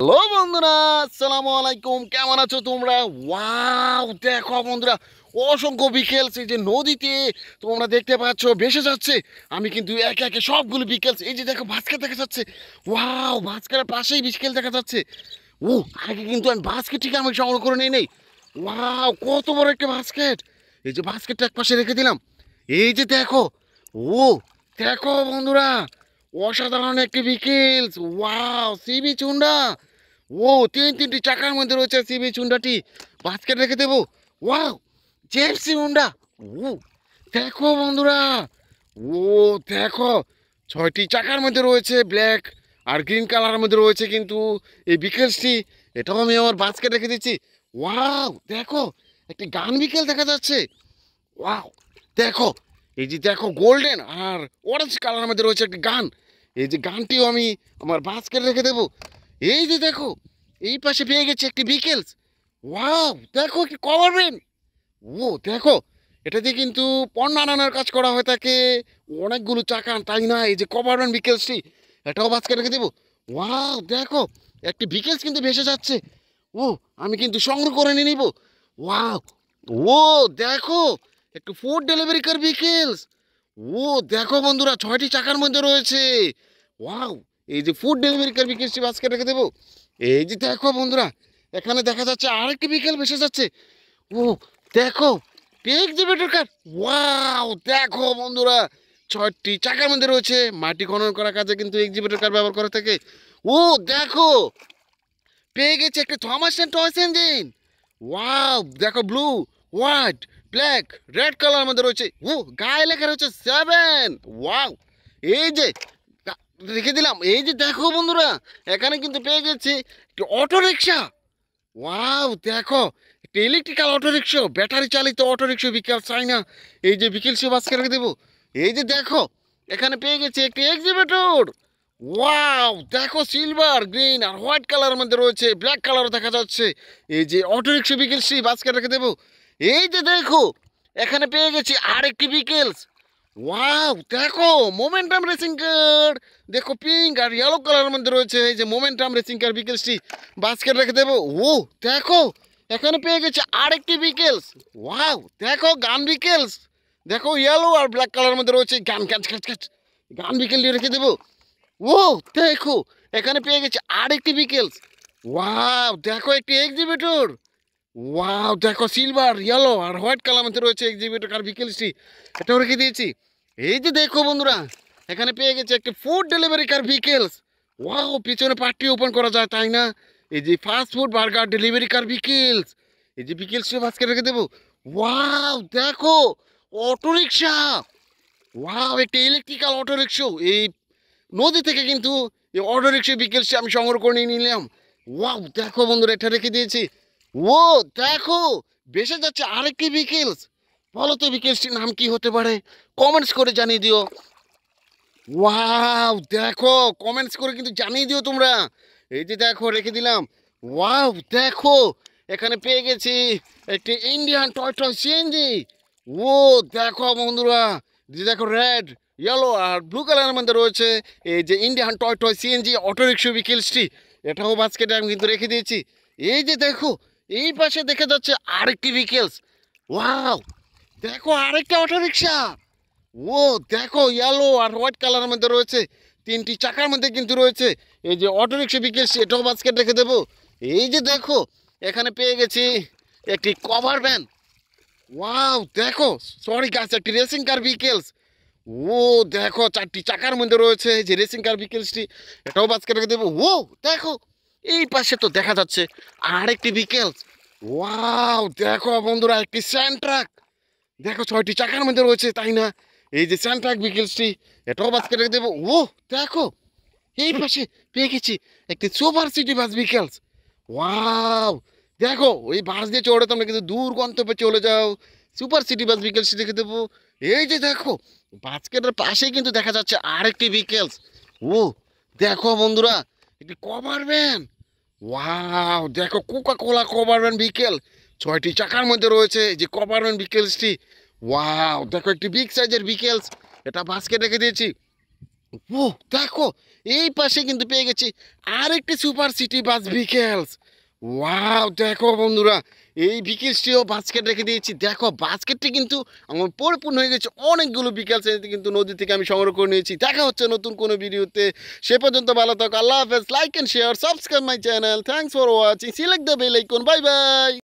Hello বন্ধুরা, আসসালামু আলাইকুম। কেমন আছো তোমরা? ওয়াও, দেখো বন্ধুরা, অসংখ্য বিকেলস এই যে নদীতে তোমরা দেখতে পাচ্ছ ভেসে যাচ্ছে। আমি কিন্তু একে একে সবগুলো বিকেলস, এই যে দেখো বাস্কেট দেখা যাচ্ছে। ওয়াও, বাস্কেটের পাশেই বিকেল দেখা যাচ্ছে। ও, আগে কিন্তু আমি বাস্কেট ঠিক আমি সংগ্রহ করে নিই নেই। ওয়াও, কত বড় একটা বাস্কেট! এই যে বাস্কেটটা এক পাশে রেখে দিলাম। এই যে দেখো, ও দেখো বন্ধুরা, অসাধারণ একটি বিকেলস। Wow, CB চুন্ডা। ও, তিনটি চাকার মধ্যে রয়েছে সিবি চুন্ডাটি। বাস্কেট রেখে দেবো। Wow, জেপসি Honda. ও দেখো বন্ধুরা, ও দেখো, 6টি চাকার মধ্যে রয়েছে, ব্ল্যাক আর গ্রিন কালারের মধ্যে রয়েছে কিন্তু এই বিকেলসটি। এটাও আমি আমার বাস্কেট রেখে দিচ্ছি। ওয়াও দেখো, একটি গান বিকেল দেখা যাচ্ছে। ওয়াও দেখো, এই যে দেখো গোল্ডেন আর অরেঞ্জ কালারের মধ্যে রয়েছে একটি গান। এই যে গানটিও আমি আমার বাস্কেট রেখে দেবো। এই যে দেখো, এই পাশে পেয়ে গেছি একটি বিকেলস। ওয়াও দেখো, কি কভার ব্যান্ড। ও দেখো, এটা দিয়ে কিন্তু পণ্য আনানোর কাজ করা হয়ে থাকে। অনেকগুলো চাকা, তাই না? এই যে কভার ব্যান্ড বিকেলসটি, এটাও বাস্কেট রেখে দেবো। ওয়াও দেখো, একটি বিকেলস কিন্তু ভেসে যাচ্ছে। ও, আমি কিন্তু সংগ্রহ করে নিয়ে নিব। ওয়াও, ও দেখো, একটু ফুড ডেলিভারি কার বিকেলস। ও দেখো বন্ধুরা, 6টি চাকার মধ্যে রয়েছে। ওয়াও, এই যে ফুড ডেলিভারি কার বিকেলসটি বাস্কেট রেখে দেবো। এই যে দেখো বন্ধুরা, এখানে দেখা যাচ্ছে আরেকটি বিকেল ভেসে যাচ্ছে। ও দেখো, এক্সিবিটর কার। ওয়াও দেখো বন্ধুরা, 6টি চাকার মধ্যে রয়েছে। মাটি খনন করার কাজে কিন্তু এক্সিবিটর কার ব্যবহার করে থাকে। ও দেখো, পেয়ে গেছে একটা Thomas and toys engine. Wow দেখো, blue, white, black, red colour মধ্যে রয়েছে। ও, গায়ে লেখা রয়েছে 7। ওয়াও, এই যে রেখে দিলাম। এই যে দেখো বন্ধুরা, এখানে কিন্তু পেয়ে গেছি একটা অটো রিক্সা। ওয়াও দেখো, একটা ইলেকট্রিক্যাল অটো রিক্সা, ব্যাটারি চালিত অটো রিক্সা বিকেল, চাই না? এই যে বিকেল সে বাসকে রেখে দেবো। এই যে দেখো, এখানে পেয়ে গেছে একটি এক্সিবিটর। ওয়াও দেখো, সিলভার, গ্রিন আর হোয়াইট কালারের মধ্যে রয়েছে, ব্ল্যাক কালারও দেখা যাচ্ছে। এই যে অটো রিক্সা বিকেল সে বাসকে রেখে দেবো। এই যে দেখো, এখানে পেয়ে গেছি আরেকটি বিকেলস। ওয়াও দেখো, মোমেন্টাম রেসিং কার। দেখো, পিঙ্ক আর ইয়েলো কালারের মধ্যে রয়েছে। এই যে মোমেন্টাম রেসিং কার বিকেলসটি বাস্কেট রেখে দেবো। ও দেখো, এখানে পেয়ে গেছে আরেকটি বিকেলস। ওয়াও দেখো, গান বিকেলস। দেখো, ইয়েলো আর ব্ল্যাক কালারের মধ্যে রয়েছে, গান ক্যাচ ক্যাচ ক্যাচ। গান বিকেল দিয়ে রেখে দেবো। ও দেখো, এখানে পেয়ে গেছে আরেকটি বিকেলস। ওয়াও দেখো, একটি এক্সিবিটর। ওয়াও দেখো, সিলভার, ইয়েলো আর হোয়াইট কালার মধ্যে রয়েছে এক্সিবিটর কার বিকেলসটি। এটাও রেখে দিয়েছি। এই যে দেখো বন্ধুরা, এখানে পেয়ে গেছে একটি ফুড ডেলিভারি কার বিকেলস। ওয়াও, পিছনে পার্টি ওপেন করা যায়, তাই না? এই যে ফাস্ট ফুড বার্গার ডেলিভারি কার বিকেলস। এই যে বিকেলসটি বাস্কেট রেখে দেবো। ওয়াও দেখো, অটো রিক্সা। ওয়াও, একটা ইলেকট্রিক্যাল অটো রিক্সা। এই নদী থেকে কিন্তু এই অটো রিক্সা বিকেলসটি আমি সংগ্রহ করে নিয়ে নিলাম। ওয়াও দেখো বন্ধুরা, এটা রেখে দিয়েছি। ও দেখো, বেসে যাচ্ছে আরেকটি বিকেলস। বলো তো বিকেলসটির নাম কি হতে পারে? কমেন্টস করে জানিয়ে দিও। ওয়াও দেখো, কমেন্টস করে কিন্তু জানিয়ে দিও তোমরা। এই যে দেখো, রেখে দিলাম। ওয়াও দেখো, এখানে পেয়ে গেছি একটি ইন্ডিয়ান টয় টয় সিএনজি। ও দেখো বন্ধুরা, যে দেখো, রেড, ইয়েলো আর ব্লু কালারের মধ্যে রয়েছে এই যে Indian toy toy CNG auto rickshaw বিকেলসটি। এটাও বাস্কেটে আমি কিন্তু রেখে দিয়েছি। এই যে দেখো, এই পাশে দেখা যাচ্ছে আরেকটি বিকেলস। ওয়াও দেখো, আরেকটা অটো রিক্সা। ও দেখো, ইয়েলো আর হোয়াইট কালারের মধ্যে রয়েছে, 3টি চাকার মধ্যে কিন্তু রয়েছে। এই যে অটো রিক্সা বিকেলস, এটাও বাস্কেট রেখে দেবো। এই যে দেখো, এখানে পেয়ে গেছি একটি কভার ভ্যান। ওয়াও দেখো, সরি গাছ, একটি রেসিং কার বিকেলস। ও দেখো, 4টি চাকার মধ্যে রয়েছে এই যে রেসিং কার বিকেলসটি। এটাও বাস্কেট রেখে দেবো। ও দেখো, এই পাশে তো দেখা যাচ্ছে আরেকটি বিকেলস। ওয়াও দেখো বন্ধুরা, একটি স্যান্ড ট্রাক। দেখো, 6টি চাকার মধ্যে রয়েছে, তাই না? এই যে স্যান্ট্রাক বিকেলসটি, এটাও বাস্কেট রেখে দেবো। ও দেখো, এই পাশে পেয়ে গেছি একটি সুপার সিটি বাস বিকেলস। ওয়াও দেখো, ওই বাস দিয়ে চড়ে তোমরা কিন্তু দূর গন্তব্যে চলে যাও। সুপার সিটি বাস বিকেলসটি রেখে দেবো। এই যে দেখো, বাস্কেটের পাশেই কিন্তু দেখা যাচ্ছে আরেকটি বিকেলস। ও দেখো বন্ধুরা, একটি কভার ভ্যান। ওয়াও দেখো, কোকা কোলা কভার ভ্যান বিকেল, 6টি চাকার মধ্যে রয়েছে এই যে কভার ভ্যান বিকেলসটি। ওয়াও দেখো, একটি বিগ সাইজের বিকেলস। এটা বাস্কেট রেখে দিয়েছি। ও দেখো, এই পাশে কিন্তু পেয়ে গেছি আরেকটি super city bus vehicles. Wow দেখো বন্ধুরা, এই ভিকেলসটিও বাস্কেট রেখে দিয়েছি। দেখো বাস্কেটটি কিন্তু আমার পরিপূর্ণ হয়ে গেছে, অনেকগুলো ভিকেলস কিন্তু নদী থেকে আমি সংগ্রহ করে নিয়েছি। দেখা হচ্ছে নতুন কোনো ভিডিওতে, সে পর্যন্ত ভালো থাকো, আল্লাহ হাফেজ। Like and share, subscribe my channel. Thanks for watching, select the bell icon. Bye by.